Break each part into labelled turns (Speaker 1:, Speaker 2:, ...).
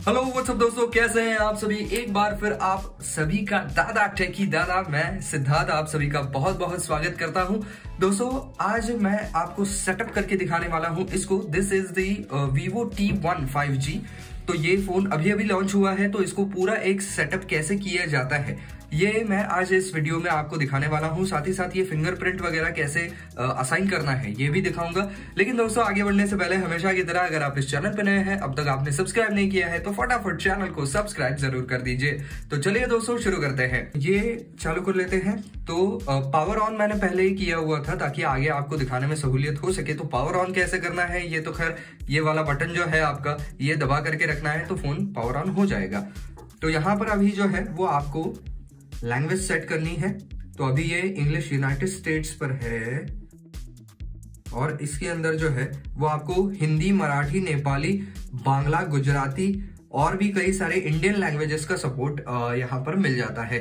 Speaker 1: Hello what's up दोस्तों, कैसे हैं आप सभी। एक बार फिर आप सभी का दादा टेकी दादा मैं सिद्धार्थ आप सभी का बहुत बहुत स्वागत करता हूं। दोस्तों आज मैं आपको सेटअप करके दिखाने वाला हूं इसको। This is the Vivo T1 5G। तो ये फोन अभी अभी लॉन्च हुआ है, तो इसको पूरा एक सेटअप कैसे किया जाता है ये मैं आज इस वीडियो में आपको दिखाने वाला हूं। साथ ही साथ ये फिंगरप्रिंट वगैरह कैसे असाइन करना है ये भी दिखाऊंगा। लेकिन दोस्तों आगे बढ़ने से पहले हमेशा की तरह अगर आप इस चैनल पर नए हैं, अब तक आपने सब्सक्राइब नहीं किया है तो फटाफट चैनल को सब्सक्राइब जरूर कर दीजिए। तो चलिए दोस्तों शुरू करते हैं। ये चालू कर लेते हैं। तो पावर ऑन मैंने पहले ही किया हुआ था ताकि आगे आपको दिखाने में सहूलियत हो सके। तो पावर ऑन कैसे करना है ये तो खैर ये वाला बटन जो है आपका ये दबा करके रखना है तो फोन पावर ऑन हो जाएगा। तो यहाँ पर अभी जो है वो आपको लैंग्वेज सेट करनी है। तो अभी ये इंग्लिश यूनाइटेड स्टेट्स पर है और इसके अंदर जो है वो आपको हिंदी, मराठी, नेपाली, बांग्ला, गुजराती और भी कई सारे इंडियन लैंग्वेजेस का सपोर्ट यहाँ पर मिल जाता है।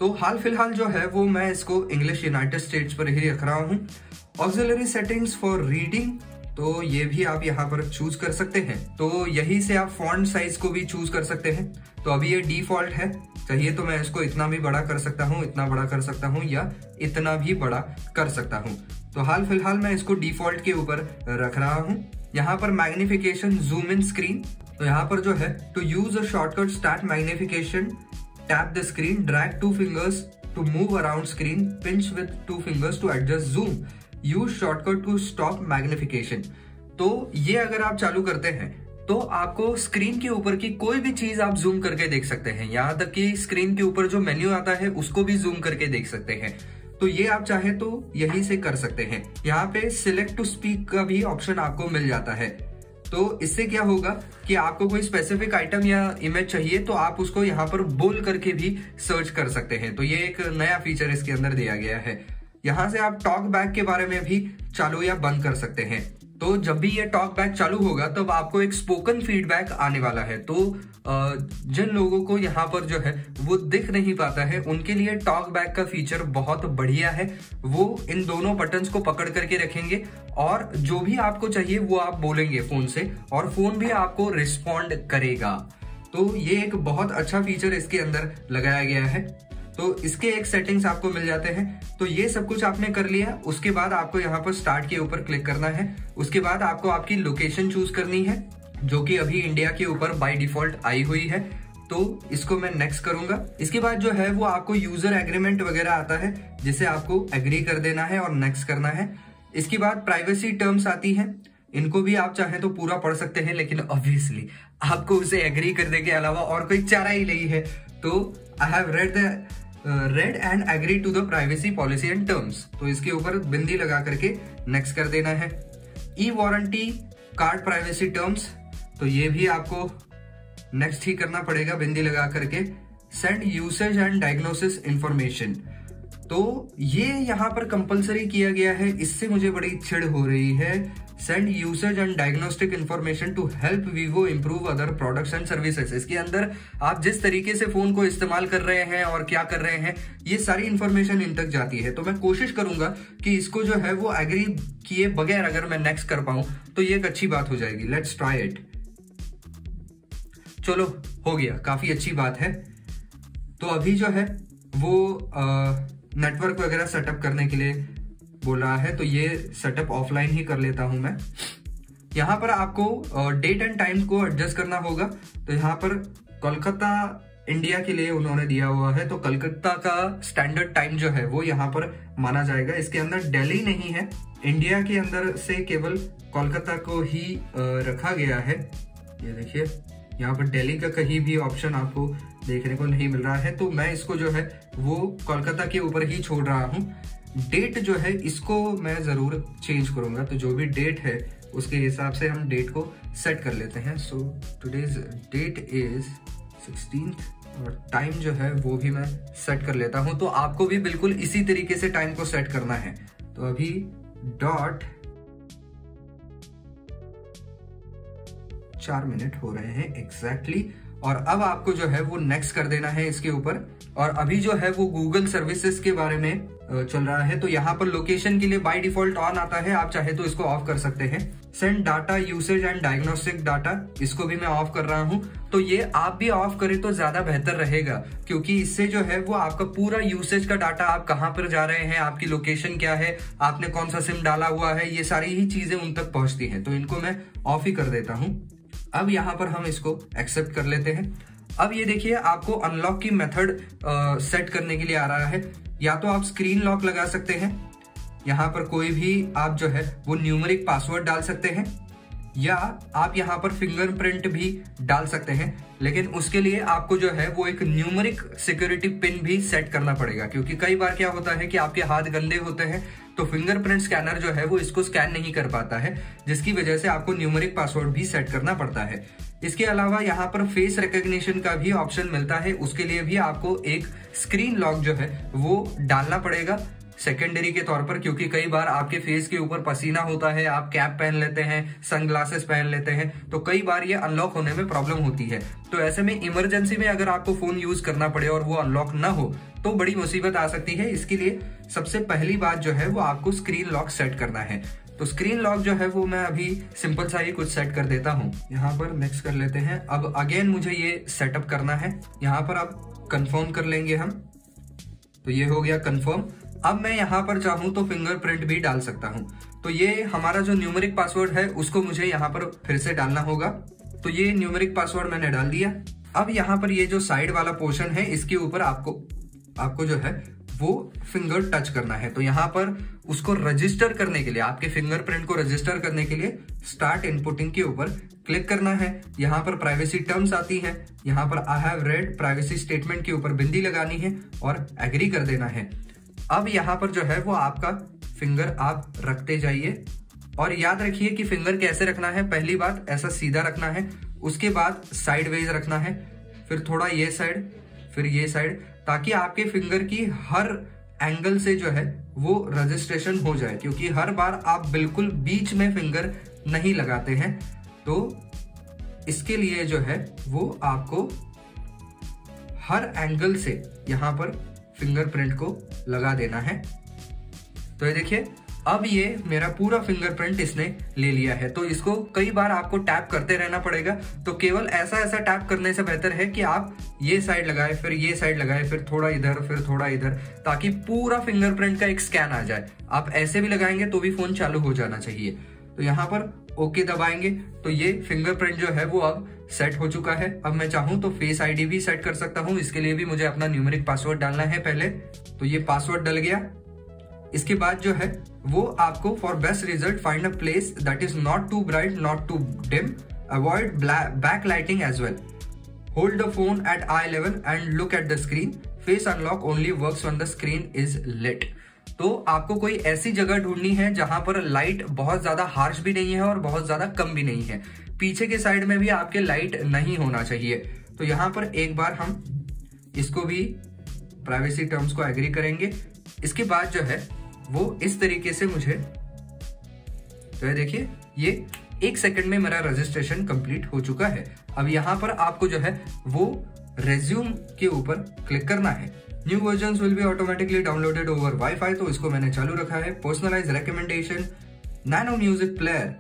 Speaker 1: तो हाल फिलहाल जो है वो मैं इसको इंग्लिश यूनाइटेड स्टेट्स पर ही रख रहा हूँ। ऑक्सिलरी सेटिंग्स फॉर रीडिंग, तो ये भी आप यहाँ पर चूज कर सकते हैं। तो यही से आप फॉन्ट साइज को भी चूज कर सकते हैं। तो अभी ये डिफॉल्ट है, चाहिए तो मैं इसको इतना भी बड़ा कर सकता हूँ, इतना बड़ा कर सकता हूँ या इतना भी बड़ा कर सकता हूँ। तो हाल फिलहाल मैं इसको डिफॉल्ट के ऊपर रख रहा हूँ। यहाँ पर मैग्निफिकेशन, जूम इन स्क्रीन, तो यहाँ पर जो है to use a shortcut start magnification, tap the screen, drag 2 fingers to move around screen, pinch with 2 fingers to adjust zoom, use shortcut to stop magnification. तो ये अगर आप चालू करते हैं तो आपको स्क्रीन के ऊपर की कोई भी चीज आप जूम करके देख सकते हैं। यहाँ तक कि स्क्रीन के ऊपर जो मेन्यू आता है उसको भी जूम करके देख सकते हैं। तो ये आप चाहे तो यही से कर सकते हैं। यहाँ पे सिलेक्ट टू स्पीक का भी ऑप्शन आपको मिल जाता है। तो इससे क्या होगा कि आपको कोई स्पेसिफिक आइटम या इमेज चाहिए तो आप उसको यहाँ पर बोल करके भी सर्च कर सकते हैं। तो ये एक नया फीचर इसके अंदर दिया गया है। यहाँ से आप टॉक बैक के बारे में भी चालू या बंद कर सकते हैं। तो जब भी ये टॉक बैक चालू होगा तब आपको एक स्पोकन फीडबैक आने वाला है। तो जिन लोगों को यहाँ पर जो है वो दिख नहीं पाता है उनके लिए टॉक बैक का फीचर बहुत बढ़िया है। वो इन दोनों बटन्स को पकड़ करके रखेंगे और जो भी आपको चाहिए वो आप बोलेंगे फोन से और फोन भी आपको रिस्पॉन्ड करेगा। तो ये एक बहुत अच्छा फीचर इसके अंदर लगाया गया है। तो इसके एक सेटिंग्स आपको मिल जाते हैं। तो ये सब कुछ आपने कर लिया। उसके बाद आपको यहाँ पर स्टार्ट के ऊपर क्लिक करना है। उसके बाद आपको आपकी लोकेशन चूज करनी है जो कि अभी इंडिया के ऊपर बाय डिफॉल्ट आई हुई है। तो इसको मैं नेक्स्ट करूंगा। इसके बाद जो है वो आपको यूजर एग्रीमेंट वगैरह आता है जिसे आपको एग्री कर देना है और नेक्स्ट करना है। इसके बाद प्राइवेसी टर्म्स आती है, इनको भी आप चाहें तो पूरा पढ़ सकते हैं, लेकिन ऑब्वियसली आपको उसे एग्री करने के अलावा और कोई चारा ही नहीं है। तो I have read and agree to the privacy policy and terms, तो इसके ऊपर बिंदी लगा करके नेक्स्ट कर देना है। ई वारंटी कार्ड प्राइवेसी टर्म्स, तो ये भी आपको नेक्स्ट ही करना पड़ेगा बिंदी लगा करके। Send usage and diagnosis information, तो ये यहाँ पर कंपलसरी किया गया है, इससे मुझे बड़ी चिढ़ हो रही है। Send usage and diagnostic information to help Vivo improve other products and services. इसके अंदर आप जिस तरीके से फोन को इस्तेमाल कर रहे हैं और क्या कर रहे हैं ये सारी इंफॉर्मेशन इन तक जाती है। तो मैं कोशिश करूंगा कि इसको जो है वो एग्री किए बगैर अगर मैं नेक्स्ट कर पाऊं तो ये एक अच्छी बात हो जाएगी। Let's try it. चलो हो गया, काफी अच्छी बात है। तो अभी जो है वो नेटवर्क वगैरह सेटअप करने के लिए बोल रहा है, तो ये सेटअप ऑफलाइन ही कर लेता हूं मैं। यहाँ पर आपको डेट एंड टाइम को एडजस्ट करना होगा। तो यहाँ पर कोलकाता इंडिया के लिए उन्होंने दिया हुआ है, तो कलकत्ता का स्टैंडर्ड टाइम जो है वो यहाँ पर माना जाएगा। इसके अंदर दिल्ली नहीं है, इंडिया के अंदर से केवल कोलकाता को ही रखा गया है। ये देखिए यहाँ पर दिल्ली का कहीं भी ऑप्शन आपको देखने को नहीं मिल रहा है। तो मैं इसको जो है वो कोलकाता के ऊपर ही छोड़ रहा हूँ। डेट जो है इसको मैं जरूर चेंज करूंगा, तो जो भी डेट है उसके हिसाब से हम डेट को सेट कर लेते हैं। So today's date is 16th और टाइम जो है वो भी मैं सेट कर लेता हूं। तो आपको भी बिल्कुल इसी तरीके से टाइम को सेट करना है। तो अभी डॉट 4 मिनट हो रहे हैं एग्जैक्टली और अब आपको जो है वो नेक्स्ट कर देना है इसके ऊपर। और अभी जो है वो गूगल सर्विसेज के बारे में चल रहा है, तो यहाँ पर लोकेशन के लिए बाय डिफॉल्ट ऑन आता है, आप चाहे तो इसको ऑफ कर सकते हैं। Send data usage and diagnostic data, इसको भी मैं ऑफ कर रहा हूँ। तो ये आप भी ऑफ करें तो ज्यादा बेहतर रहेगा, क्योंकि इससे जो है वो आपका पूरा यूसेज का डाटा, आप कहाँ पर जा रहे हैं, आपकी लोकेशन क्या है, आपने कौन सा सिम डाला हुआ है, ये सारी ही चीजें उन तक पहुंचती हैं। तो इनको मैं ऑफ ही कर देता हूँ। अब यहाँ पर हम इसको एक्सेप्ट कर लेते हैं। अब ये देखिए आपको अनलॉक की मेथड सेट करने के लिए आ रहा है। या तो आप स्क्रीन लॉक लगा सकते हैं, यहाँ पर कोई भी आप जो है वो न्यूमेरिक पासवर्ड डाल सकते हैं, या आप यहाँ पर फिंगरप्रिंट भी डाल सकते हैं। लेकिन उसके लिए आपको जो है वो एक न्यूमेरिक सिक्योरिटी पिन भी सेट करना पड़ेगा, क्योंकि कई बार क्या होता है कि आपके हाथ गंदे होते हैं तो फिंगरप्रिंट स्कैनर जो है वो इसको स्कैन नहीं कर पाता है, जिसकी वजह से आपको न्यूमेरिक पासवर्ड भी सेट करना पड़ता है। इसके अलावा यहाँ पर फेस रिकॉग्निशन का भी ऑप्शन मिलता है, उसके लिए भी आपको एक स्क्रीन लॉक जो है वो डालना पड़ेगा सेकेंडरी के तौर पर, क्योंकि कई बार आपके फेस के ऊपर पसीना होता है, आप कैप पहन लेते हैं, सनग्लासेस पहन लेते हैं, तो कई बार ये अनलॉक होने में प्रॉब्लम होती है। तो ऐसे में इमरजेंसी में अगर आपको फोन यूज करना पड़े और वो अनलॉक ना हो तो बड़ी मुसीबत आ सकती है। इसके लिए सबसे पहली बात जो है वो आपको स्क्रीन लॉक सेट करना है। तो स्क्रीन लॉक जो है वो मैं अभी सिंपल सा ही कुछ सेट कर देता हूँ। यहाँ पर नेक्स्ट कर लेते हैं। अब अगेन मुझे ये सेटअप करना है, यहाँ पर आप कंफर्म कर लेंगे हम। तो ये हो गया कंफर्म। अब मैं यहाँ पर चाहूँ तो फिंगरप्रिंट भी डाल सकता हूँ। तो ये हमारा जो न्यूमेरिक पासवर्ड है उसको मुझे यहाँ पर फिर से डालना होगा। तो ये न्यूमेरिक पासवर्ड मैंने डाल दिया। अब यहाँ पर ये जो साइड वाला पोर्शन है इसके ऊपर आपको जो है वो फिंगर टच करना है। तो यहाँ पर उसको रजिस्टर करने के लिए, आपके फिंगरप्रिंट को रजिस्टर करने के लिए स्टार्ट इनपुटिंग के ऊपर क्लिक करना है। यहाँ पर प्राइवेसी टर्म्स आती है, यहाँ पर आई हैव रेड प्राइवेसी स्टेटमेंट के ऊपर बिंदी लगानी है और एग्री कर देना है। अब यहाँ पर जो है वो आपका फिंगर आप रखते जाइए, और याद रखिए कि फिंगर कैसे रखना है। पहली बात ऐसा सीधा रखना है, उसके बाद साइडवेज रखना है, फिर थोड़ा ये साइड, फिर ये साइड, ताकि आपके फिंगर की हर एंगल से जो है वो रजिस्ट्रेशन हो जाए, क्योंकि हर बार आप बिल्कुल बीच में फिंगर नहीं लगाते हैं। तो इसके लिए जो है वो आपको हर एंगल से यहाँ पर फिंगरप्रिंट को लगा देना है। तो ये देखिए अब ये मेरा पूरा फिंगरप्रिंट इसने ले लिया है। तो इसको कई बार आपको टैप करते रहना पड़ेगा। तो केवल ऐसा टैप करने से बेहतर है कि आप ये साइड लगाए, फिर ये साइड लगाए, फिर थोड़ा इधर, फिर थोड़ा इधर, ताकि पूरा फिंगरप्रिंट का एक स्कैन आ जाए। आप ऐसे भी लगाएंगे तो भी फोन चालू हो जाना चाहिए। तो यहाँ पर ओके दबाएंगे तो ये फिंगरप्रिंट जो है वो अब सेट हो चुका है। अब मैं चाहूं तो फेस आईडी भी सेट कर सकता हूं। इसके लिए भी मुझे अपना न्यूमेरिक पासवर्ड डालना है पहले। तो ये पासवर्ड डल गया। इसके बाद जो है वो आपको for best result find a place that is not too bright not too dim, avoid back lighting as well, hold the phone at eye level and look at the screen, face unlock only works when the screen is lit. तो आपको कोई ऐसी जगह ढूंढनी है जहां पर light बहुत ज्यादा हार्श भी नहीं है और बहुत ज्यादा कम भी नहीं है। पीछे के साइड में भी आपके लाइट नहीं होना चाहिए। तो यहां पर एक बार हम इसको भी प्राइवेसी टर्म्स को एग्री करेंगे। इसके बाद जो है वो इस तरीके से मुझे, तो ये देखिए ये 1 सेकंड में मेरा रजिस्ट्रेशन कंप्लीट हो चुका है। अब यहां पर आपको जो है वो रेज्यूम के ऊपर क्लिक करना है। New versions will be automatically downloaded over wifi, तो इसको मैंने चालू रखा है। Personalise recommendation, nano music player,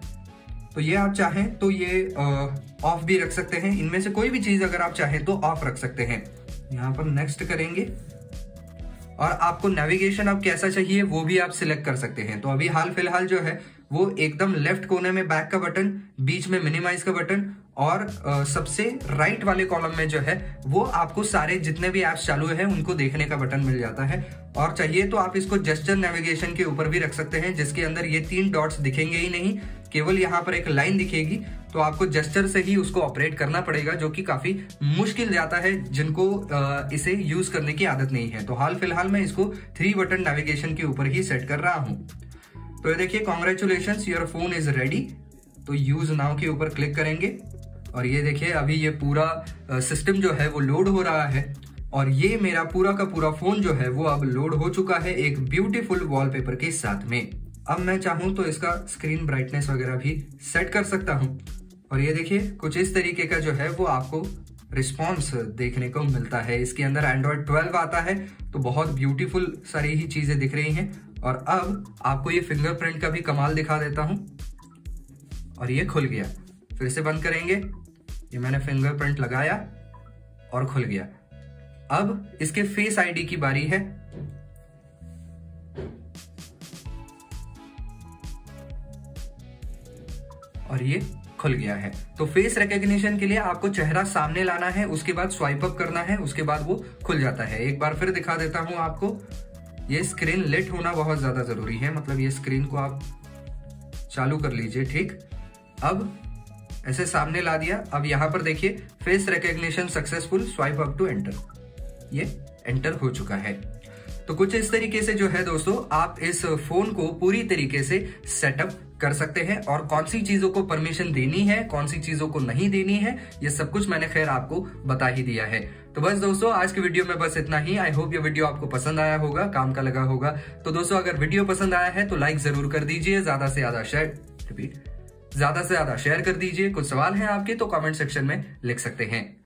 Speaker 1: तो ये आप चाहें तो ये ऑफ भी रख सकते हैं। इनमें से कोई भी चीज अगर आप चाहें तो ऑफ रख सकते हैं। यहाँ पर नेक्स्ट करेंगे और आपको नेविगेशन अब कैसा चाहिए वो भी आप सिलेक्ट कर सकते हैं। तो अभी हाल फिलहाल जो है वो एकदम लेफ्ट कोने में बैक का बटन, बीच में मिनिमाइज का बटन और सबसे राइट वाले कॉलम में जो है वो आपको सारे जितने भी ऐप्स चालू हैं उनको देखने का बटन मिल जाता है। और चाहिए तो आप इसको जेस्चर नेविगेशन के ऊपर भी रख सकते हैं, जिसके अंदर ये 3 डॉट्स दिखेंगे ही नहीं, केवल यहाँ पर एक लाइन दिखेगी। तो आपको जेस्चर से ही उसको ऑपरेट करना पड़ेगा, जो कि काफी मुश्किल जाता है जिनको इसे यूज करने की आदत नहीं है। तो हाल फिलहाल मैं इसको 3 बटन नेविगेशन के ऊपर ही सेट कर रहा हूं। तो ये देखिए congratulations your phone is ready. तो यूज नाउ के ऊपर क्लिक करेंगे और ये देखिए अभी ये पूरा सिस्टम जो है वो लोड हो रहा है और ये मेरा पूरा का पूरा फोन जो है वो अब लोड हो चुका है एक ब्यूटीफुल वॉलपेपर के साथ में। अब मैं चाहूं तो इसका स्क्रीन ब्राइटनेस वगैरह भी सेट कर सकता हूं और ये देखिए कुछ इस तरीके का जो है वो आपको रिस्पॉन्स देखने को मिलता है। इसके अंदर एंड्रॉयड 12 आता है, तो बहुत ब्यूटीफुल सारी ही चीजें दिख रही हैं। और अब आपको ये फिंगरप्रिंट का भी कमाल दिखा देता हूं। और ये खुल गया। फिर से बंद करेंगे, ये मैंने फिंगरप्रिंट लगाया और खुल गया। अब इसके फेस आईडी की बारी है। और ये खुल गया है। तो फेस रिकॉग्निशन के लिए आपको चेहरा सामने लाना है, उसके बाद स्वाइप अप करना है, उसके बाद वो खुल जाता है। एक बार फिर दिखा देता हूं आपको। ये स्क्रीन लिट होना बहुत ज्यादा जरूरी है, मतलब ये स्क्रीन को आप चालू कर लीजिए। ठीक, अब ऐसे सामने ला दिया। अब यहां पर देखिए face recognition successful, swipe up to enter, ये एंटर हो चुका है। तो कुछ इस तरीके से जो है दोस्तों, आप इस फोन को पूरी तरीके से सेटअप कर सकते हैं। और कौन सी चीजों को परमिशन देनी है, कौन सी चीजों को नहीं देनी है, ये सब कुछ मैंने खैर आपको बता ही दिया है। तो बस दोस्तों, आज की वीडियो में बस इतना ही। आई होप ये वीडियो आपको पसंद आया होगा, काम का लगा होगा। तो दोस्तों, अगर वीडियो पसंद आया है तो लाइक जरूर कर दीजिए, ज्यादा से ज्यादा शेयर कर दीजिए। कुछ सवाल है आपके तो कमेंट सेक्शन में लिख सकते हैं।